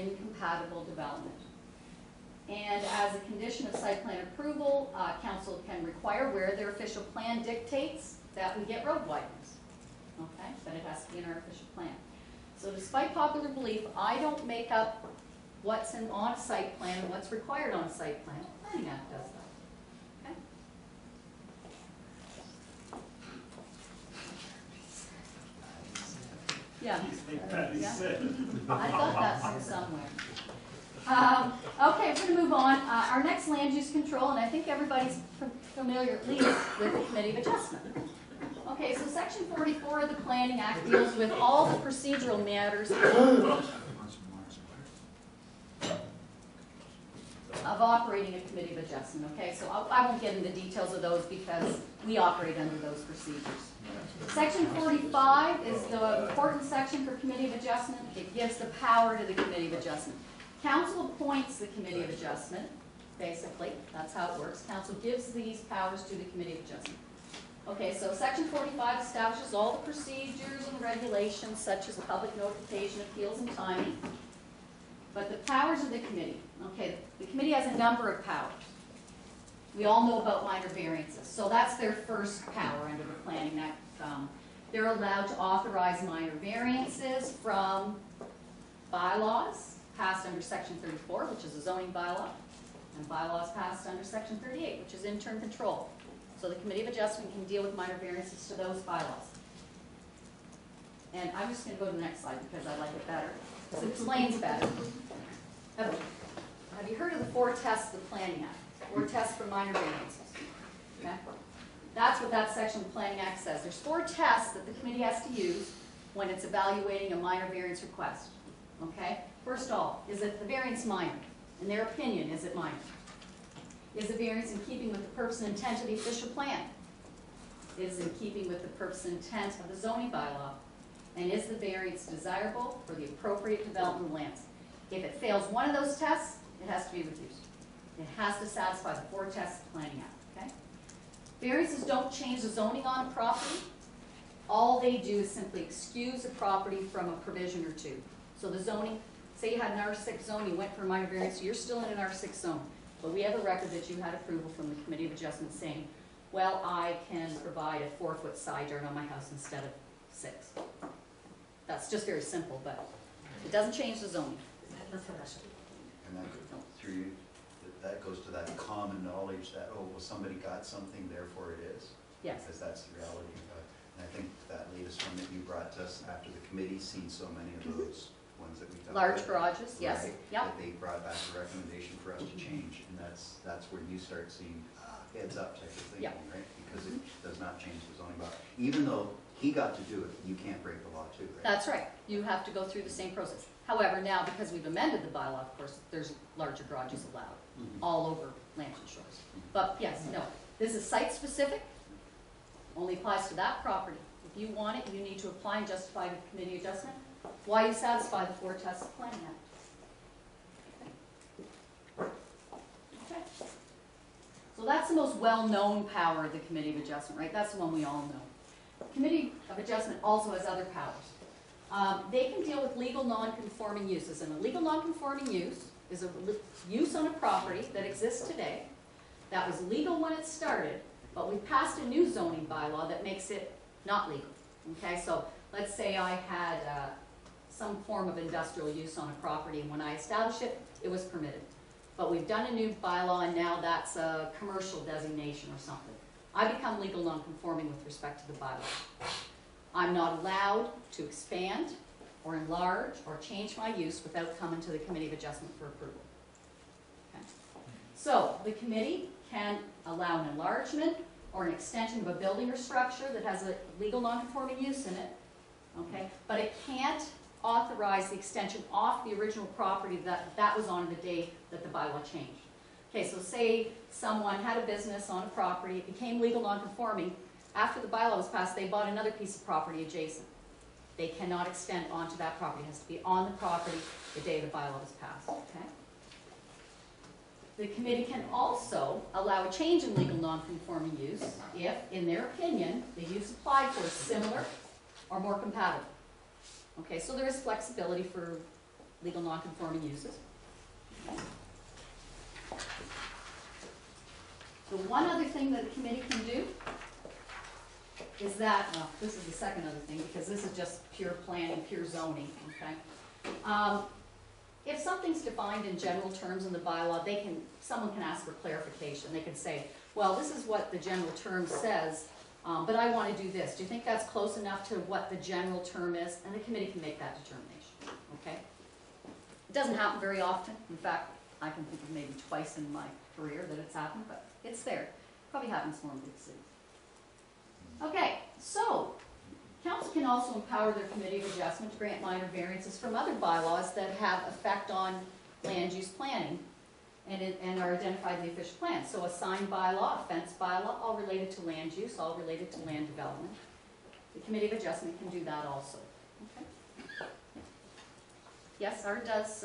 incompatible development. And as a condition of site plan approval, council can require, where their official plan dictates, that we get road wideners. Okay, but it has to be in our official plan. So despite popular belief, I don't make up what's on a site plan and what's required on a site plan. The Planning Act does that. Okay? Yeah. I thought that from somewhere. Okay, we're going to move on. Our next land use control, and I think everybody's familiar at least with the Committee of Adjustment. Okay, so Section 44 of the Planning Act deals with all the procedural matters of operating a Committee of Adjustment. Okay, so I won't get into the details of those because we operate under those procedures. Section 45 is the important section for Committee of Adjustment. It gives the power to the Committee of Adjustment. Council appoints the Committee of Adjustment, basically. That's how it works. Council gives these powers to the Committee of Adjustment. Okay, so Section 45 establishes all the procedures and regulations such as public notification, appeals, and timing. But the powers of the committee, okay, the committee has a number of powers. We all know about minor variances. So that's their first power under the Planning Act. They're allowed to authorize minor variances from bylaws passed under Section 34, which is a zoning bylaw, and bylaws passed under Section 38, which is interim control. So the Committee of Adjustment can deal with minor variances to those bylaws. And I'm just going to go to the next slide because I like it better. It explains better. Have you heard of the 4 tests of the Planning Act? 4 tests for minor variances. Okay? That's what that section of the Planning Act says. There's 4 tests that the committee has to use when it's evaluating a minor variance request. Okay? First of all, is it the variance minor? In their opinion, is it minor? Is the variance in keeping with the purpose and intent of the official plan? Is in keeping with the purpose and intent of the zoning bylaw? And is the variance desirable for the appropriate development of lands? If it fails one of those tests, it has to be reduced. It has to satisfy the 4 tests of the Planning Act. Okay? Variances don't change the zoning on a property. All they do is simply excuse a property from a provision or two. So the zoning, say you had an R6 zone, you went for a minor variance, so you're still in an R6 zone. But we have a record that you had approval from the Committee of Adjustment saying, well, I can provide a 4-foot side yard on my house instead of 6. That's just very simple, but it doesn't change the zoning. And that, through you, that goes to that common knowledge that, oh, well, somebody got something, therefore it is. Yes. Because that's the reality. And I think that latest one that you brought to us after the committee's seen so many of those ones that we've done. Large garages, yes. Right, yep. That they brought back a recommendation for us to change, and that's where you start seeing heads up type of thinking, right? Because it does not change the zoning bylaw. Even though he got to do it, you can't break the law too, right? That's right. You have to go through the same process. However, now, because we've amended the bylaw, of course, there's larger garages allowed all over Lambton Shores. But yes, no, this is site-specific, only applies to that property. If you want it, you need to apply and justify the Committee Adjustment why you satisfy the 4 tests of Planning Act. Okay. So that's the most well-known power of the Committee of Adjustment, right? That's the one we all know. The Committee of Adjustment also has other powers. They can deal with legal non-conforming uses, and a legal non-conforming use is a use on a property that exists today that was legal when it started, but we passed a new zoning bylaw that makes it not legal. Okay, so let's say I had some form of industrial use on a property, and when I established it, it was permitted. But we've done a new bylaw, and now that's a commercial designation or something. I become legal non-conforming with respect to the bylaw. I'm not allowed to expand or enlarge or change my use without coming to the Committee of Adjustment for approval. Okay. So the committee can allow an enlargement or an extension of a building or structure that has a legal non-conforming use in it, okay? But it can't authorize the extension off the original property that was on the day that the bylaw changed. Okay, so say someone had a business on a property, it became legal non-conforming. After the bylaw was passed, they bought another piece of property adjacent. They cannot extend onto that property. It has to be on the property the day the bylaw was passed, okay? The committee can also allow a change in legal non-conforming use if, in their opinion, the use applied for is similar or more compatible. Okay, so there is flexibility for legal non-conforming uses. Okay. The one other thing that the committee can do is that, well, this is the second other thing, because this is just pure planning, pure zoning, okay? If something's defined in general terms in the bylaw, someone can ask for clarification. They can say, well, this is what the general term says, but I want to do this. Do you think that's close enough to what the general term is? And the committee can make that determination, okay? It doesn't happen very often. In fact, I can think of maybe twice in my career that it's happened, but it's there. Probably happens more in big cities. Okay, so council can also empower their committee of adjustment to grant minor variances from other bylaws that have effect on land use planning and are identified in the official plan. So a sign bylaw, a fence bylaw, all related to land use, all related to land development. The committee of adjustment can do that also. Okay. Yes, ours does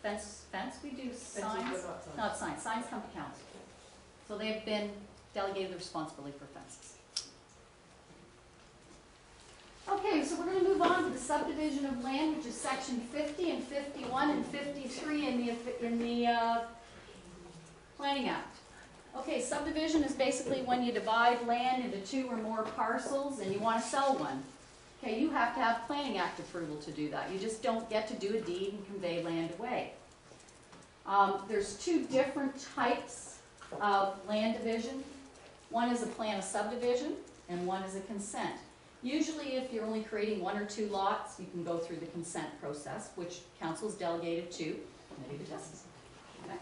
fence. We do signs. Not signs. Signs come to council. So they've been delegated the responsibility for fences. Okay, so we're going to move on to the subdivision of land, which is section 50 and 51 and 53 in the Planning Act. Okay, subdivision is basically when you divide land into 2 or more parcels and you want to sell one. Okay, you have to have Planning Act approval to do that. You just don't get to do a deed and convey land away. There's 2 different types of land division. One is a plan of subdivision and one is a consent. Usually if you're only creating 1 or 2 lots, you can go through the consent process, which council is delegated to committee of adjustment. Okay.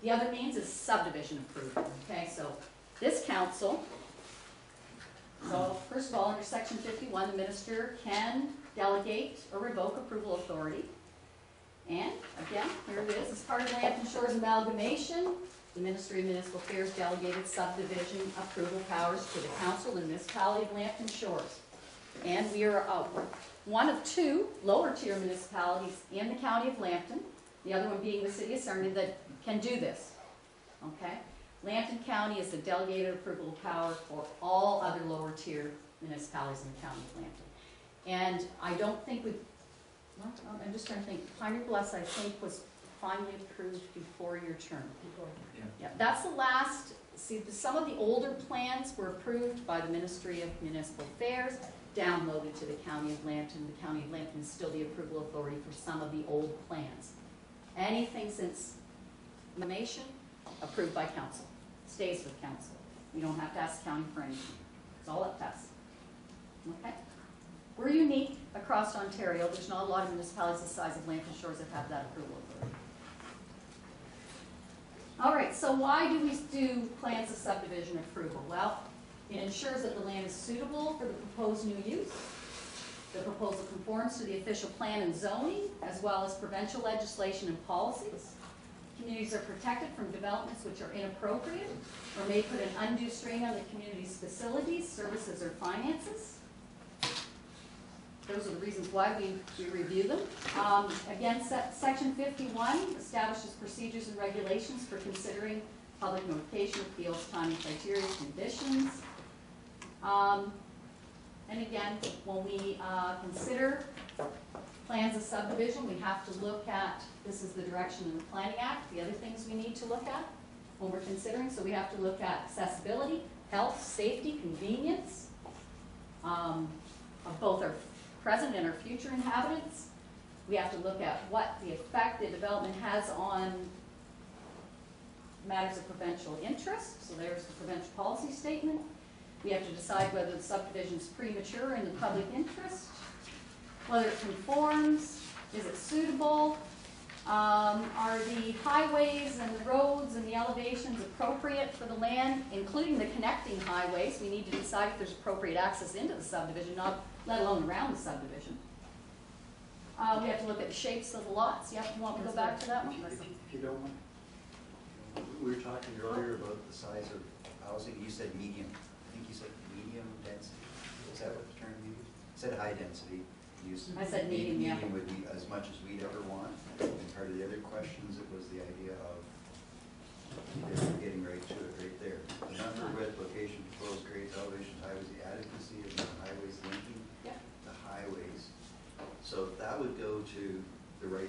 The other means is subdivision approval. Okay, so this council, so first of all, under section 51, the minister can delegate or revoke approval authority. And again, here it is, as part of Lambton Shores amalgamation, the Ministry of Municipal Affairs delegated subdivision approval powers to the council and municipality of Lambton Shores. And we are one of 2 lower tier municipalities in the county of Lambton, the other one being the city of Sarnia, that can do this. Okay? Lambton County is the delegated approval power for all other lower tier municipalities in the county of Lambton. And I don't think I'm just trying to think, Pioneer Bluffs, I think, was finally approved before your term. Yeah, that's the last. See, some of the older plans were approved by the Ministry of Municipal Affairs, downloaded to the County of Lambton. The County of Lambton is still the approval authority for some of the old plans. Anything since amalgamation, approved by council, stays with council. You don't have to ask the county for anything. It's all up to us. Okay? We're unique across Ontario. There's not a lot of municipalities the size of Lambton Shores that have that approval authority. All right, so why do we do plans of subdivision approval? Well, it ensures that the land is suitable for the proposed new use. The proposal conforms to the official plan and zoning, as well as provincial legislation and policies. Communities are protected from developments which are inappropriate or may put an undue strain on the community's facilities, services, or finances. Those are the reasons why we review them. Again, section 51 establishes procedures and regulations for considering public notification, appeals, timing criteria, conditions. And again, when we consider plans of subdivision, we have to look at, this is the direction in the Planning Act, the other things we need to look at when we're considering. So we have to look at accessibility, health, safety, convenience of both our present and our future inhabitants. We have to look at what the effect the development has on matters of provincial interest. So there's the provincial policy statement. We have to decide whether the subdivision is premature in the public interest, whether it conforms, is it suitable, are the highways and the roads and the elevations appropriate for the land, including the connecting highways. We need to decide if there's appropriate access into the subdivision, not let alone around the subdivision. We have to look at the shapes of the lots. You want me to go back to that one? If you don't mind. We were talking earlier about the size of housing. You said medium. I think you said medium density. Is that what the term you used? You said high density. I said medium, yeah. Medium would be as much as we'd ever want. And part of the other questions, it was the idea of getting right to it right there. The number, width, location, proposed grades, elevations, highways, the adequacy of the highways linking the highways. So that would go to the right